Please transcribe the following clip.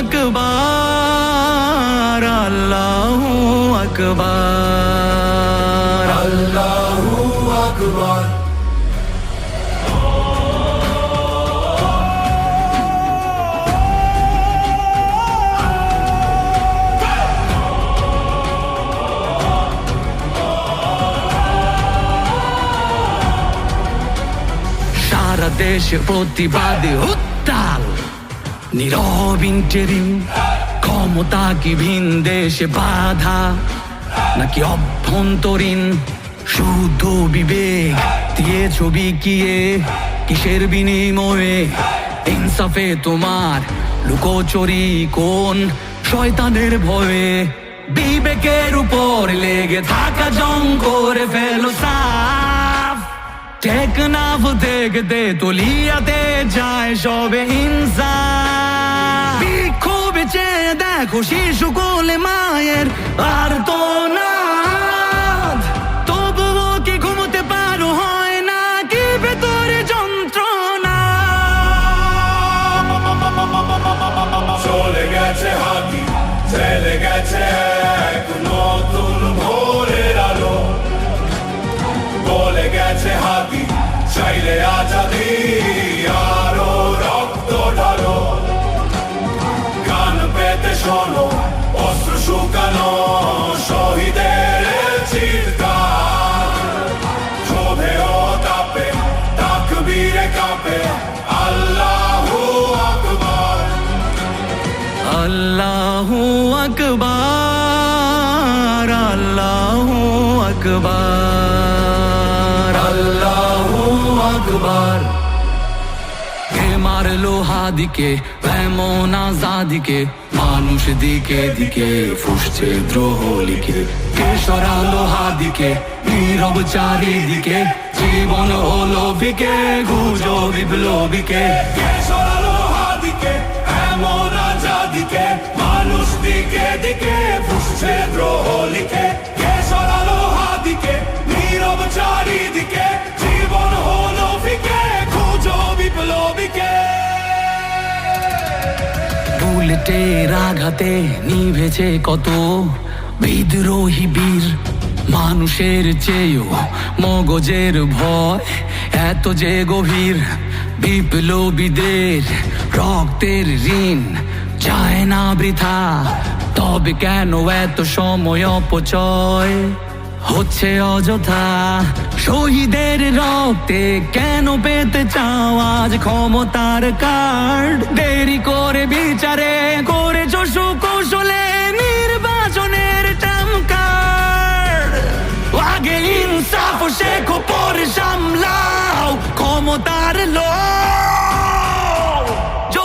আকবার, আল্লাহু আকবার, আল্লাহু আকবার। সারা দেশে প্রতিবাদে উত্তাল, নীরব ইন্টেরিম। ক্ষমতা কি ভিন দেশে বাধা, নাকি অভ্যন্তরীণ? শুদ্ধ বিবেক দিয়ে ছবি কিয়ে, কিসের বিনিময়ে? ইনসাফে তোমার লুকোচুরি কোন শয়তানের ভয়ে? বিবেকের উপর লেগে থাকা জং করে ফেলো সাফ। টেকনাফ দেখতে তলিয়াতে যায় সবে ইনসাফ। বিক্ষোভে চেয়ে দেখো শিশু কোলে মায়ের আর তো না, তবুও কি ঘুমোতে পারো? হয় না কি ভেতরে যন্ত্রণা? চলে গেছে হাতি, চলে গেছে এক নতুন ভোরের আলো। বলে গেছে হাতি, চাইলে আজাদি আরো রক্ত ঢালো। কান পেতে শোনো, অস্ত্র শুকানো শহীদের চিৎকার। ক্ষোভে ও তাপে, তাকবীরে কাঁপে আল্লাহু আকবার। আল্লাহু আকবার, আল্লাহু আকবার, আল্লাহু আকবার। কে মারলো হাদিকে, এমন আজাদিকে? মানুষ দিকে দিকে ফুসছে দ্রোহ লিখে। কে সরালো হাদিকে, নীরব চারিদিকে? জীবন হলো ফিকে, গুজো বিপ্লবীকে। কে সরালো হাদিকে, এমন আজাদিকে? মানুষ দিকে দিকে ফুসছে দ্রোহ লিখে। কে সরালো হাদিকে, নীরব চারিদিকে? জীবন হলো ফিকে, খুঁজো বিপ্লবীকে। বুলেটের আঘাতে নিভেছে কত বিদ্রোহী বীর। মানুষের চেয়েও মগজের ভয় এত যে গভীর। বিপ্লবীদের রক্তের ঋণ চায় না বৃথা, তবে কেন এত সময় অপচয় হচ্ছে অযথা? শহীদের রক্তে কেন পেতে চাও আজ ক্ষমতার কার্ড? দেরি করে বিচারে করেছ সুকৌশলে নির্বাচনের টার্ম কার্ড। আগে ইনসাফ শেখো, পরে সামলাও ক্ষমতার লোভ।